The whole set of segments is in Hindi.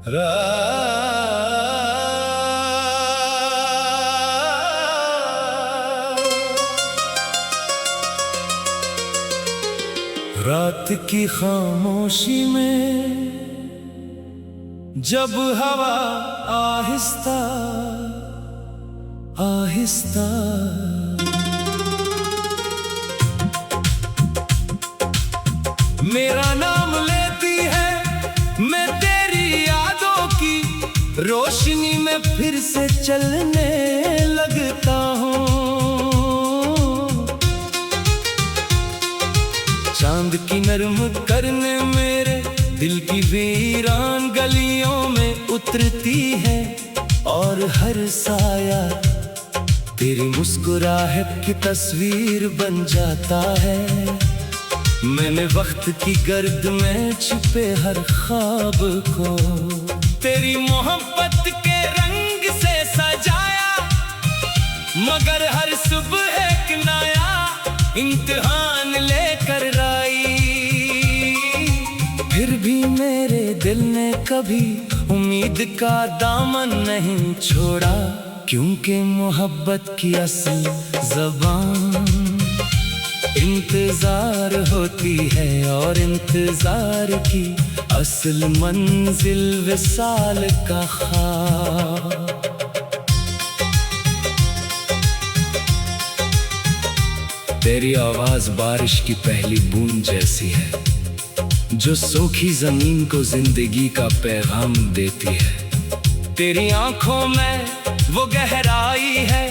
रात की खामोशी में जब हवा आहिस्ता आहिस्ता मेरा नाम लेती है, मैं तेरी यादों की रोशनी में फिर से चलने लगता हूँ। चांद की नरम करने मेरे दिल की वीरान गलियों में उतरती है, और हर साया तेरी मुस्कुराहट की तस्वीर बन जाता है। मैंने वक्त की गर्द में छिपे हर ख्वाब को तेरी मोहब्बत के रंग से सजाया, मगर हर सुबह एक नया इम्तिहान लेकर आई। फिर भी मेरे दिल ने कभी उम्मीद का दामन नहीं छोड़ा, क्योंकि मोहब्बत की असल ज़बान इंतजार होती है, और इंतजार की असल मंजिल विसाल का ख्वाब। तेरी आवाज बारिश की पहली बूंद जैसी है, जो सूखी जमीन को जिंदगी का पैगाम देती है। तेरी आंखों में वो गहराई है,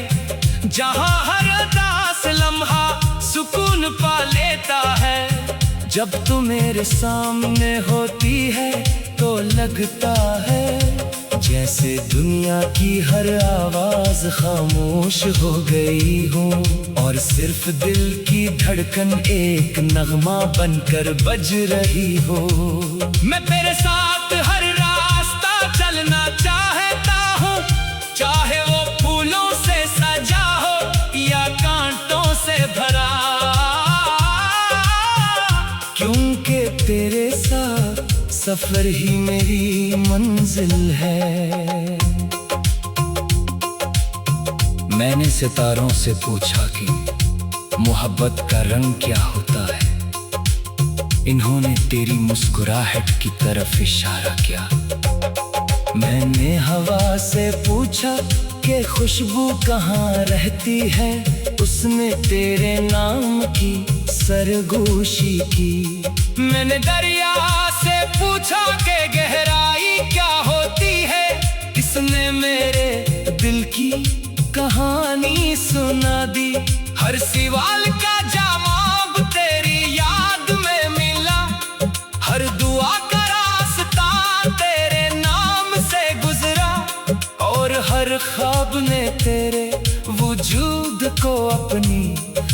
जहां हर उदास लम्हा सुकून पा लेता है। जब तू मेरे सामने होती है तो लगता है जैसे दुनिया की हर आवाज खामोश हो गई हो, और सिर्फ दिल की धड़कन एक नगमा बनकर बज रही हो। मैं तेरे साथ हर रास्ता चलना चाहता हूँ, चाहे वो फूलों से सजा हो या कांटों से भरा, क्योंकि तेरे साथ सफर ही मेरी मंजिल है। मैंने सितारों से पूछा कि मोहब्बत का रंग क्या होता है, इन्होंने तेरी मुस्कुराहट की तरफ इशारा किया। मैंने हवा से पूछा कि खुशबू कहाँ रहती है, उसने तेरे नाम की सरगोशी की। मैंने दरिया से पूछा कि गहराई क्या होती है, इसने मेरे दिल की कहानी सुना दी। हर सवाल का जवाब तेरी याद में मिला, हर दुआ का रास्ता तेरे नाम से गुजरा, और हर ख्वाब ने तेरे वजूद को अपनी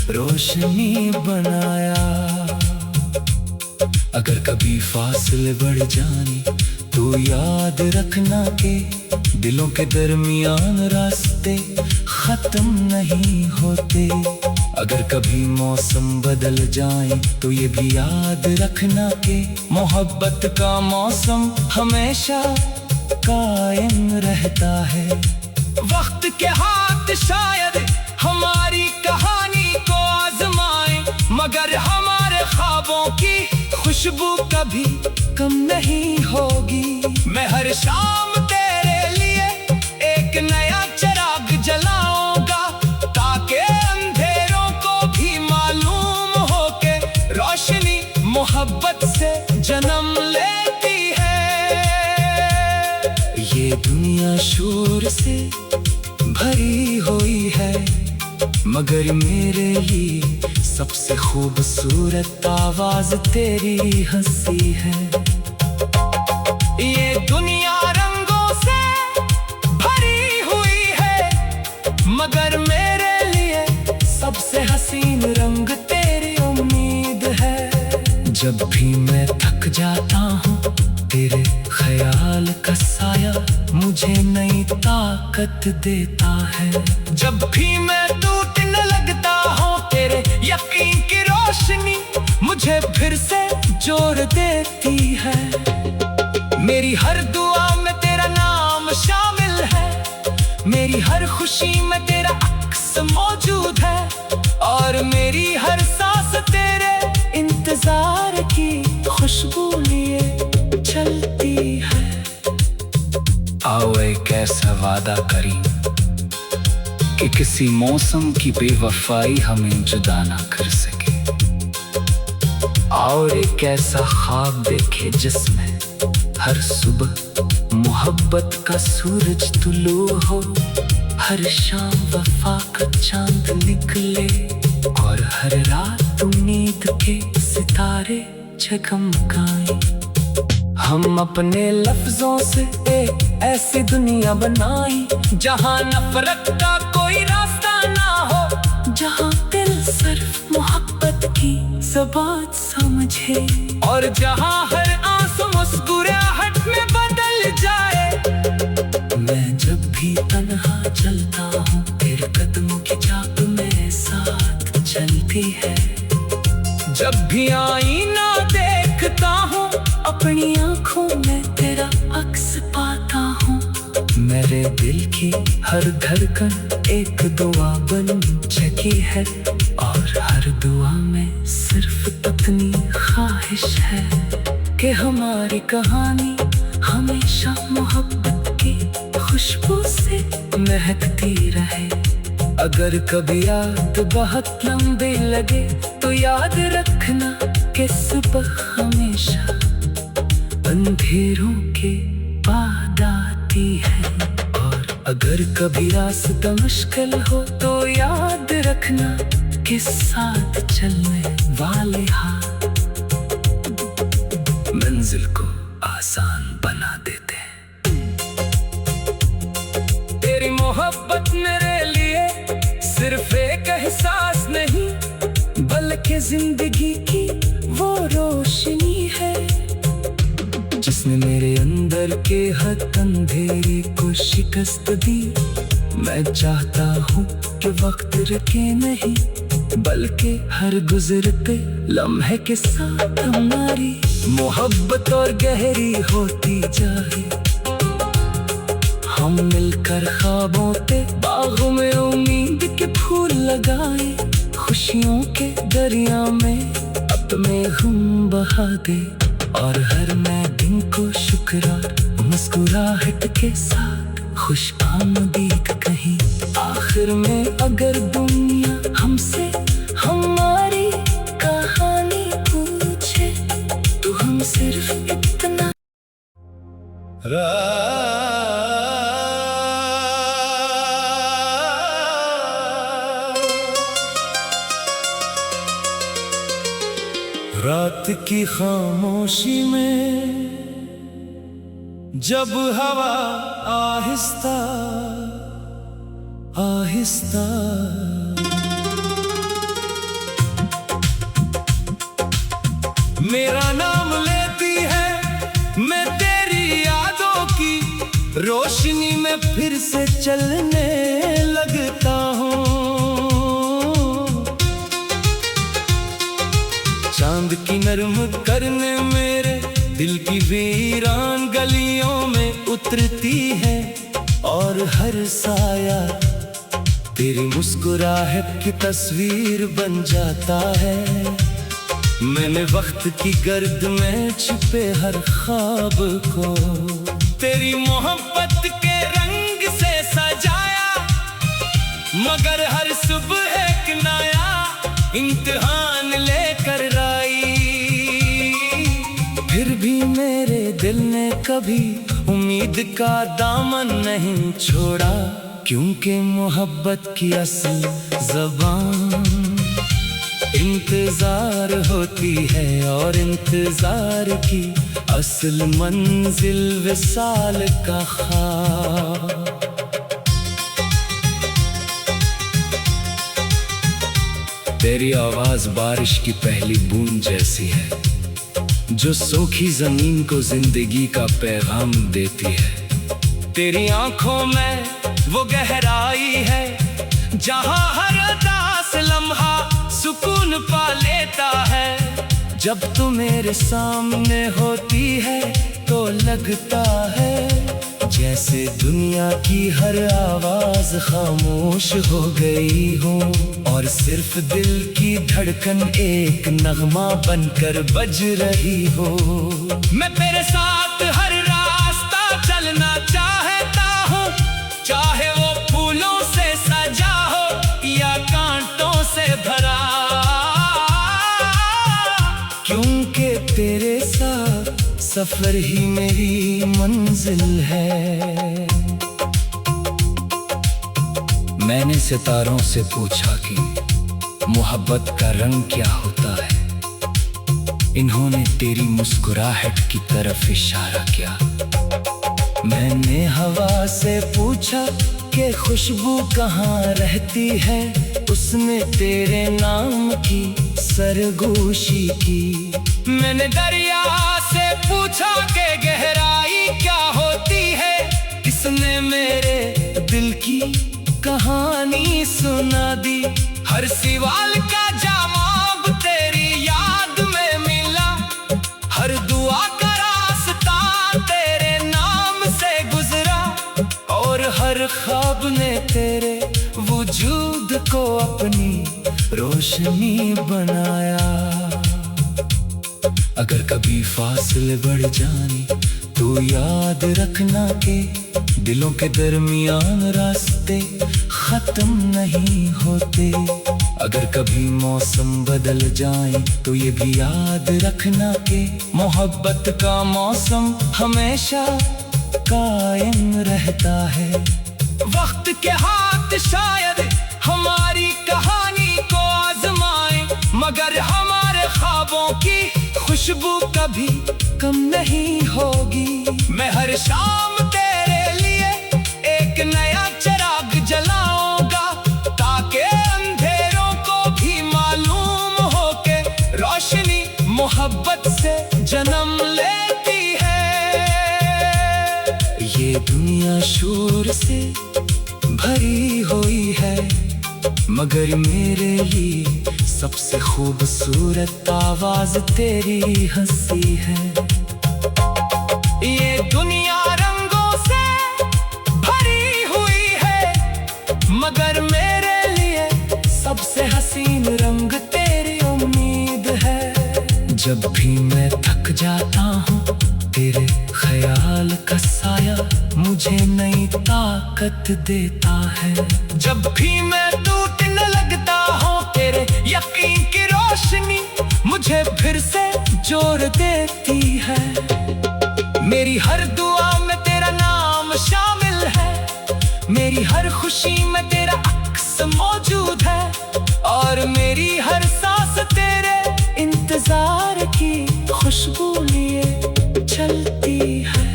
रोशनी बनाया। अगर कभी फासले बढ़ जाने तो याद रखना के दिलों के दरमियान रास्ते खत्म नहीं होते। अगर कभी मौसम बदल जाए तो ये भी याद रखना के मोहब्बत का मौसम हमेशा कायम रहता है। वक्त के हाथ शायद हमारी कहानी को आजमाए, मगर हमारे ख्वाबों की खुशबू कभी कम नहीं होगी। मैं हर शाम तेरे लिए एक नया चिराग जलाऊंगा, ताकि अंधेरों को भी मालूम हो के रोशनी मोहब्बत से जन्म लेती है। ये दुनिया शोर से भरी हुई है, मगर मेरे लिए सबसे खूबसूरत आवाज तेरी हंसी है। ये दुनिया रंगों से भरी हुई है, मगर मेरे लिए सबसे हसीन रंग तेरी उम्मीद है। जब भी मैं थक जाता हूँ तेरे ख्याल का साया मुझे नई ताकत देता है। जब भी मैं टूटने लगता हूँ तेरे यकीन की रोशनी मुझे फिर से जोड़ देती है। मेरी हर दुआ में खुशी में तेरा अक्स मौजूद है, और मेरी हर सांस तेरे इंतजार की खुशबू लिए चलती है। आओ एक ऐसा वादा करें कि किसी मौसम की बेवफाई हमें जुदा ना कर सके। और एक ऐसा ख्वाब देखे जिसमें हर सुबह मोहब्बत का सूरज तुलू हो, हर शाम वफा का चांद निकले, और हर रात उम्मीद के सितारे जगमगाएं। हम अपने लफ्जों से एक ऐसी दुनिया बनाई जहां नफरत का कोई रास्ता ना हो, जहां दिल सिर्फ मोहब्बत की ज़बान समझे, और जहां हर आंसू मुस्कुराहट में बदल जाए। मैं जब भी तन्हा चलता हूँ तेरे कदमों की चाप में साथ चलती है। जब भी आईना देखता हूँ अपनी आंखों में तेरा अक्स पाता हूँ। मेरे दिल की हर धड़कन एक दुआ बन चुकी है, और हर दुआ में सिर्फ इतनी ख्वाहिश है कि हमारी कहानी हमेशा मोहब्बत की खुशबू से महकती रहे। अगर कभी याद बहुत लंबी लगे तो याद रखना कि सुबह हमेशा अंधेरों के बाद आती है, और अगर कभी रास्ता मुश्किल हो तो याद रखना कि साथ चलने वाले हाथ मंजिल को आसान बना देते हैं। तेरी मोहब्बत मेरे लिए सिर्फ एक एहसास नहीं, बल्कि जिंदगी की वो रोशनी है जिसने मेरे अंदर के हर अंधेरे को शिकस्त दी। मैं चाहता हूँ कि वक्त रुके नहीं, बल्कि हर गुजरते लम्हे के साथ हमारी मोहब्बत और गहरी होती जाए। हम मिलकर ख्वाबों पे बागों में उम्मीद के फूल लगाए, खुशियों के दरिया में अपने गम बहा दे, और हर नए दिन को शुक्र और मुस्कुराहट के साथ खुश आमदीद कहीं। आखिर में अगर दुनिया हमसे हमारी कहानी पूछे तो हम सिर्फ इतना रात की खामोशी में जब हवा आहिस्ता आहिस्ता मेरा नाम लेती है, मैं तेरी यादों की रोशनी में फिर से चलने लगता हूँ। चांद की नरम करने मेरे दिल की वीरान गलियों में उतरती है, और हर साया तेरी मुस्कुराहट की तस्वीर बन जाता है। मैंने वक्त की गर्द में छुपे हर ख्वाब को तेरी मोहब्बत के रंग से सजाया, मगर हर सुबह एक नया इम्तिहान लेकर आई। फिर भी मेरे दिल ने कभी उम्मीद का दामन नहीं छोड़ा, क्योंकि मोहब्बत की असल ज़बान इंतजार होती है, और इंतजार की असल मंजिल विसाल का ख्वाब। तेरी आवाज बारिश की पहली बूंद जैसी है, जो सूखी जमीन को जिंदगी का पैगाम देती है। तेरी आंखों में वो गहराई है जहां हर उदास लम्हा सुकून पा लेता है। जब तू मेरे सामने होती है तो लगता है जैसे दुनिया की हर आवाज खामोश हो गई हो और सिर्फ दिल की धड़कन एक नगमा बनकर बज रही हो। मैं तेरे साथ हर रास्ता चलना चाहता हूँ, चाहे वो फूलों से सजा हो या कांटों से भरा, क्योंकि तेरे साथ सफर ही मेरी मंजिल है। मैंने सितारों से पूछा कि मोहब्बत का रंग क्या होता है। इन्होंने तेरी मुस्कुराहट की तरफ इशारा किया। मैंने हवा से पूछा कि खुशबू कहाँ रहती है। उसने तेरे नाम की सरगोशी की। मैंने दरिया से पूछा कि गहराई क्या होती है। इसने मेरे दिल की कहानी सुना दी। हर सवाल का जवाब तेरी याद में मिला। हर दुआ का रास्ता तेरे नाम से गुजरा और हर ख्वाब ने तेरे वजूद को अपनी रोशनी बनाया। अगर कभी फासले बढ़ जाने तो याद रखना कि दिलों के दरमियान रास्ते खत्म नहीं होते। अगर कभी मौसम बदल जाए तो ये भी याद रखना कि मोहब्बत का मौसम हमेशा कायम रहता है। वक्त के हाथ शायद हमारी कहानी को आजमाए, मगर हमारे ख्वाबों की खुशबू कभी कम नहीं होगी। मैं हर शाम तेरे लिए एक नया चिराग जलाऊंगा, ताकि अंधेरों को भी मालूम हो के रोशनी मोहब्बत से जन्म लेती है। ये दुनिया शोर से भरी हुई है, मगर मेरे लिए सबसे खूबसूरत आवाज तेरी हंसी है। ये दुनिया रंगों से भरी हुई है, मगर मेरे लिए सबसे हसीन रंग तेरी उम्मीद है। जब भी मैं थक जाता हूँ तेरे ख्याल का साया मुझे नई ताकत देता है। जब भी मैं टूटने लगता हूँ तेरे यकीन की रोशनी मुझे फिर से जोर देती है। मेरी हर दुआ में तेरा नाम शामिल है, मेरी हर खुशी में तेरा अक्स मौजूद है, और मेरी हर सांस तेरे इंतजार की खुशबू लिए चलती है।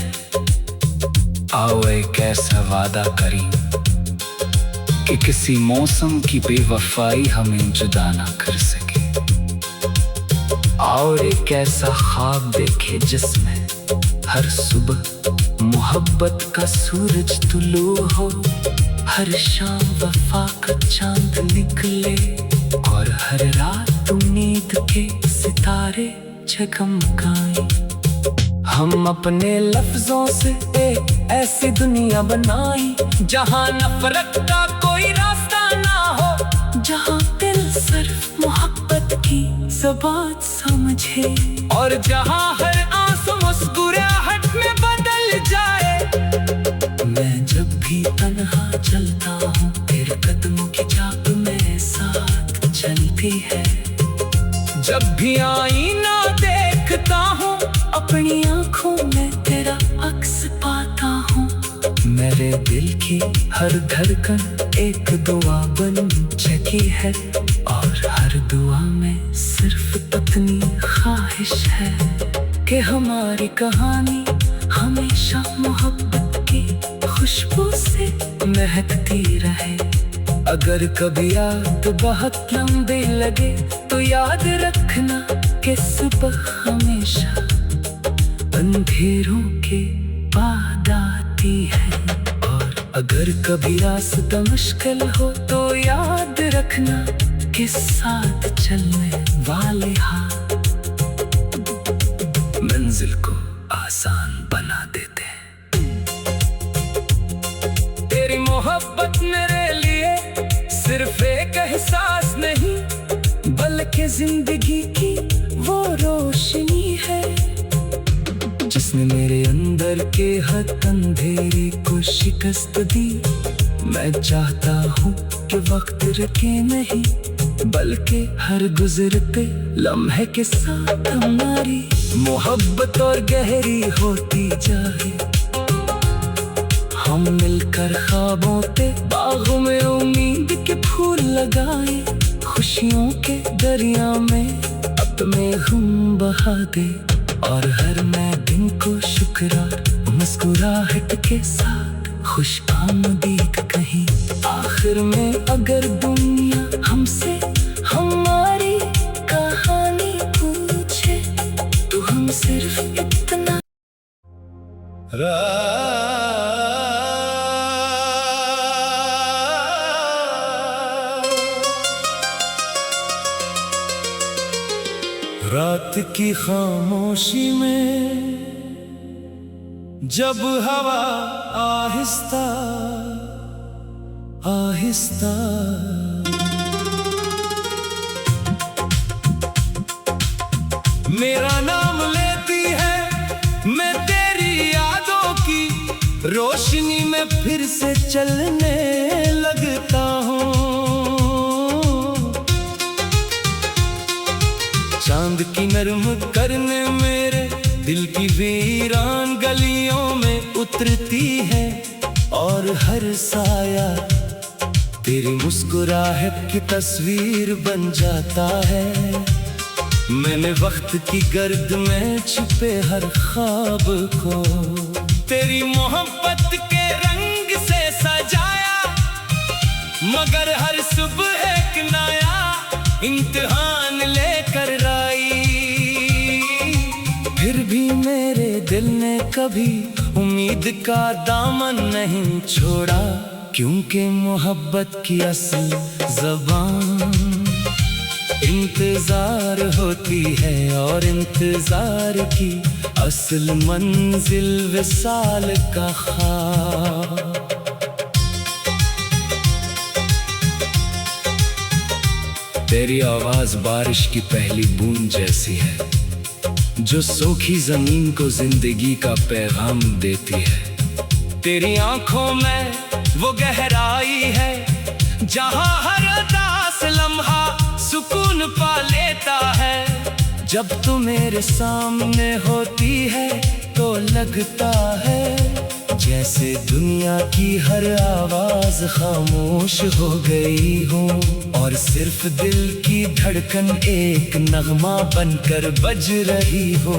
आओ एक ऐसा वादा करें कि किसी मौसम की बेवफाई हमें जुदा ना कर सके। और एक ऐसा ख्वाब देखे जिसमें हर सुबह मोहब्बत का सूरज तुलू हो, हर शाम वफा का चांद निकले, और हर रात उम्मीद के सितारे जगमगाएं। हम अपने लफ्जों से एक ऐसी दुनिया बनाएं जहां नफरत का कोई रास्ता ना हो, जहां दिल सिर्फ मोहब्बत की ज़बान समझे, और जहां हर आंसू मुस्कुराहट में बदल जाए। मैं जब भी तन्हा चलता हूँ तेरे कदमों की चाप में साथ चलती है। जब भी आईना देखता हूँ अपनी आंखों में तेरा अक्स पाता हूँ। मेरे दिल की हर धड़कन एक दुआ बन चुकी है, और हर दुआ में सिर्फ इतनी ख्वाहिश है कि हमारी कहानी हमेशा मोहब्बत की खुशबू से महकती रहे। अगर कभी याद बहुत लंबी लगे तो याद रखना कि सुबह हमेशा अंधेरों के बाद आती है। और अगर कभी रास्ता मुश्किल हो तो याद रखना कि साथ चलने वाले हाथ मंजिल को आसान बना देते हैं। मोहब्बत मेरे लिए सिर्फ एक एहसास नहीं, बल्कि जिंदगी की वो रोशनी है जिसने मेरे अंदर के हर अंधेरे को शिकस्त दी। मैं चाहता हूँ कि वक्त रुके नहीं, बल्कि हर गुजरते लम्हे के साथ हमारी मोहब्बत और गहरी होती जाए। हम मिलकर ख्वाबों पे बागों में उम्मीद के फूल लगाए, खुशियों के दरिया में अपने गम बहा दे, और हर नए दिन को शुक्राना मुस्कुराहट के साथ खुश आमदीद कहीं। आखिर में अगर दुनिया हमसे हमारी कहानी पूछे तो हम सिर्फ इतना रात की खामोशी में जब हवा आहिस्ता आहिस्ता मेरा नाम लेती है, मैं तेरी यादों की रोशनी में फिर से चलने लगता हूँ। चांद की नरम करने मेरे दिल की वीरान गलियों में उतरती है, और हर साया तेरी मुस्कुराहट की तस्वीर बन जाता है। मैंने वक्त की गर्द में छुपे हर ख्वाब को तेरी मोहब्बत के रंग से सजाया, मगर हर सुबह एक नया इम्तिहान लेकर आई। फिर भी मेरे दिल ने कभी उम्मीद का दामन नहीं छोड़ा, क्योंकि मोहब्बत की असल ज़बान इंतजार होती है, और इंतजार की असल मंजिल विसाल का ख्वाब। तेरी आवाज बारिश की पहली बूंद जैसी है, जो सूखी जमीन को जिंदगी का पैगाम देती है। तेरी आंखों में वो गहराई है जहां हर उदास लम्हा सुकून पा लेता है। जब तू मेरे सामने होती है तो लगता है जैसे दुनिया की हर आवाज खामोश हो गई हो, और सिर्फ दिल की धड़कन एक नगमा बनकर बज रही हो।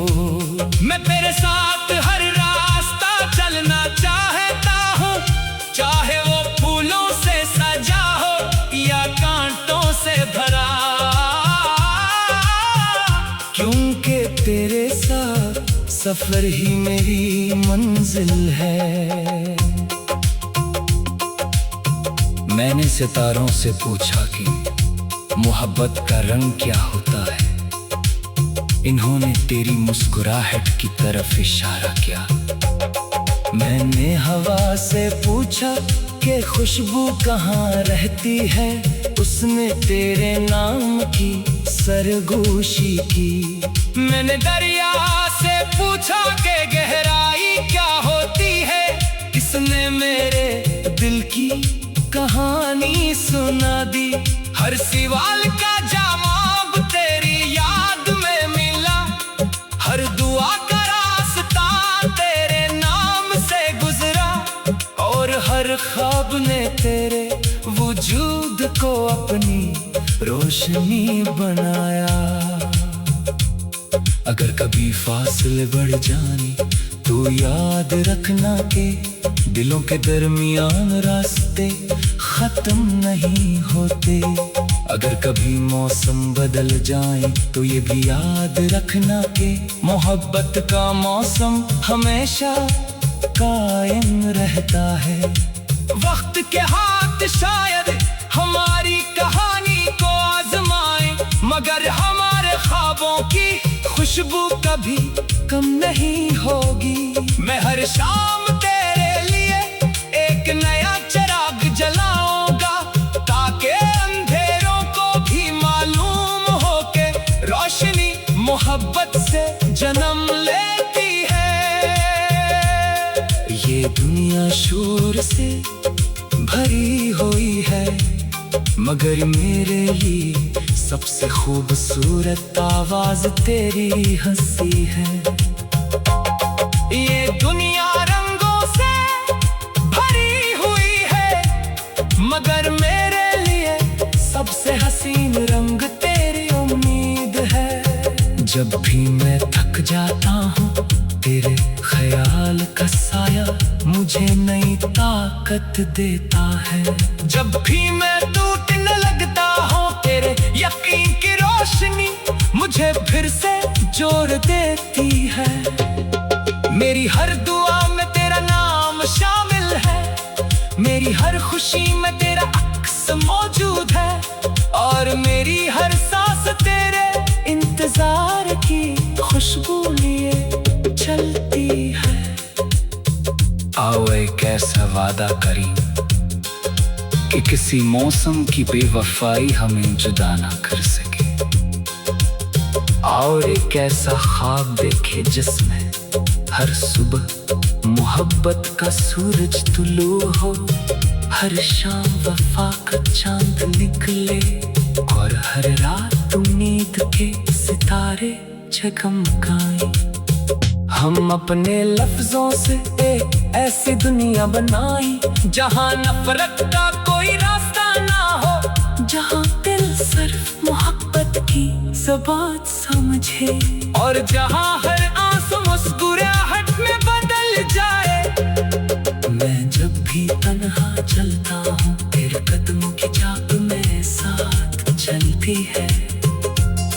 मैं तेरे साथ हर रास्ता चलना चाहता हूँ, चाहे वो फूलों से सजा हो या कांटों से भरा, क्योंकि तेरे साथ सफर ही मेरी मंजिल है। मैंने सितारों से पूछा कि मोहब्बत का रंग क्या होता है। इन्होंने तेरी मुस्कुराहट की तरफ इशारा किया। मैंने हवा से पूछा कि खुशबू कहाँ रहती है। उसने तेरे नाम की सरगोशी की। मैंने दरिया से पूछा कि गहराई क्या होती है। इसने मेरे दिल की कहानी सुना दी। हर सवाल का जवाब तेरी याद में मिला। हर दुआ का रास्ता तेरे नाम से गुजरा, और हर ख्वाब ने तेरे वजूद को अपनी रोशनी बनाया। अगर कभी फासले बढ़ जाने तो याद रखना के दिलों के दरमियान रास्ते खत्म नहीं होते। अगर कभी मौसम बदल जाए तो ये भी याद रखना के मोहब्बत का मौसम हमेशा कायम रहता है। वक्त के हाथ शायद हमारी कहानी को आजमाए, मगर हमारे ख्वाबों की खुशबू कभी कम नहीं होगी। मैं हर शाम तेरे लिए एक नया चिराग मोहब्बत से जन्म लेती है। ये दुनिया शोर से भरी हुई है, मगर मेरे लिए सबसे खूबसूरत आवाज तेरी हंसी है। ये दुनिया रंगों से भरी हुई है, मगर मेरे लिए सबसे हसीन रंग तेरी उम्मीद है। जब भी मैं थक जाता हूँ, तेरे ख्याल का साया मुझे नई ताकत देता है। जब भी मैं टूटने लगता हूँ, तेरे यकीन की रोशनी मुझे फिर से जोड़ देती है। मेरी हर दुआ में तेरा नाम शामिल है, मेरी हर खुशी में तेरा अक्स मौजूद है, और मेरी हर सांस तेरे इंतजार की खुशबू लिए चलती है। आओ एक ऐसा वादा करें कि किसी मौसम की बेवफाई हमें जुदा ना कर सके। और एक ऐसा ख्वाब देखे जिसमें हर सुबह मोहब्बत का सूरज तुलू हो, हर शाम वफा का चांद निकले, और हर रात उम्मीद के सितारे जगमगाएं। हम अपने लफ्जों से एक ऐसी दुनिया बनाई, जहाँ नफरत का कोई रास्ता ना हो, जहाँ दिल सिर्फ मोहब्बत की ज़बान समझे, और जहाँ हर आंसू मुस्कुराहट में बदल जाए। मैं जब भी तन्हा चलता हूँ, तेरे कदमों की चाप में साथ चलती है।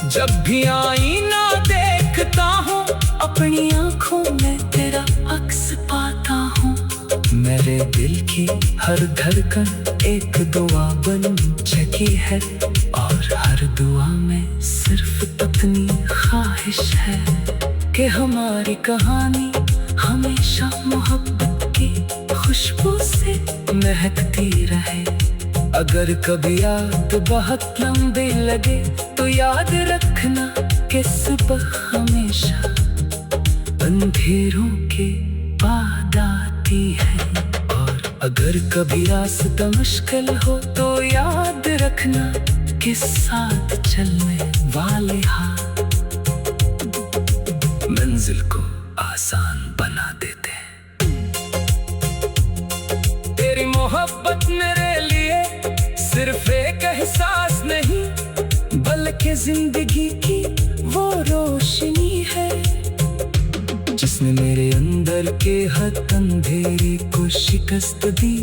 जब भी आईना देखता हूँ, अपनी आंखों में तेरा अक्स पाता हूँ। मेरे दिल की हर धड़कन एक दुआ बन चुकी है, और हर दुआ में सिर्फ इतनी ख्वाहिश है कि हमारी कहानी हमेशा मोहब्बत की खुशबू से महकती रहे। अगर कभी याद बहुत लंबी लगे, तो याद रखना कि सुबह हमेशा अंधेरों के बाद आती है। और अगर कभी रास्ता मुश्किल हो, तो याद रखना कि साथ चलने वाले हाथ मंजिल को आसान बना देते हैं। तेरी मोहब्बत मेरे लिए सिर्फ एक एहसास नहीं, बल्कि जिंदगी की वो रोशनी है, जिसने मेरे अंदर के हर अंधेरे को शिकस्त दी।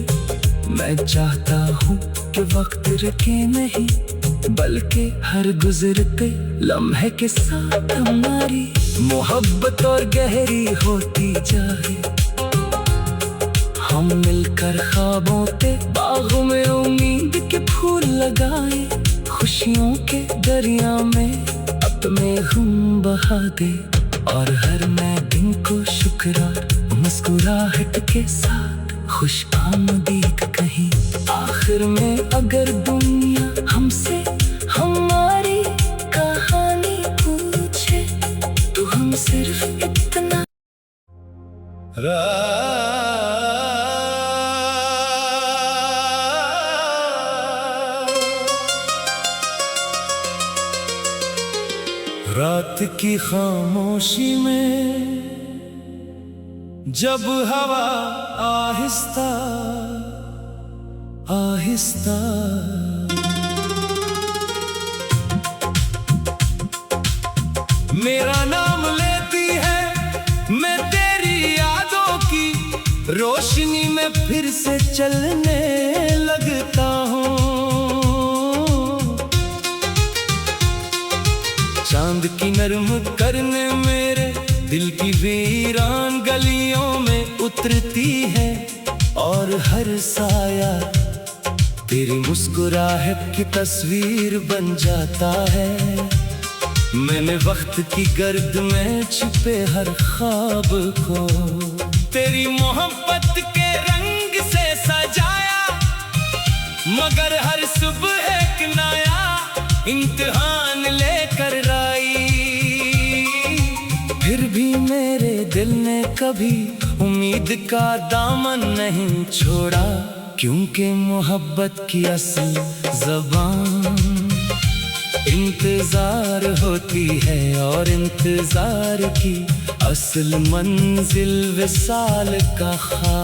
मैं चाहता हूँ कि वक्त रुके नहीं, बल्कि हर गुजरते लम्हे के साथ हमारी मोहब्बत और गहरी होती जाए। हम मिलकर ख्वाबों के बागों में उम्मीद के फूल लगाए, खुशियों के दरिया में अपने गम बहा दे, और हर नए दिन को शुक्रार मुस्कुराहट के साथ खुश आमदीद कहीं। आखिर में अगर दुनिया हमसे हमारी कहानी पूछे, तो हम सिर्फ इतना रात की खामोशी में जब हवा आहिस्ता आहिस्ता मेरा नाम लेती है, मैं तेरी यादों की रोशनी में फिर से चलने लगता हूँ। चांद की नरम करने मेरे दिल की वीरान गलियों में उतरती है, और हर साया तेरी मुस्कुराहट की तस्वीर बन जाता है। मैंने वक्त की गर्द में छिपे हर ख्वाब को तेरी मोहब्बत के रंग से सजाया, मगर हर सुबह एक नया इम्तिहान लेकर आई। फिर भी मेरे दिल ने कभी उम्मीद का दामन नहीं छोड़ा, क्योंकि मोहब्बत की असल ज़बान इंतजार होती है, और इंतजार की असल मंजिल विसाल का ख्वाब।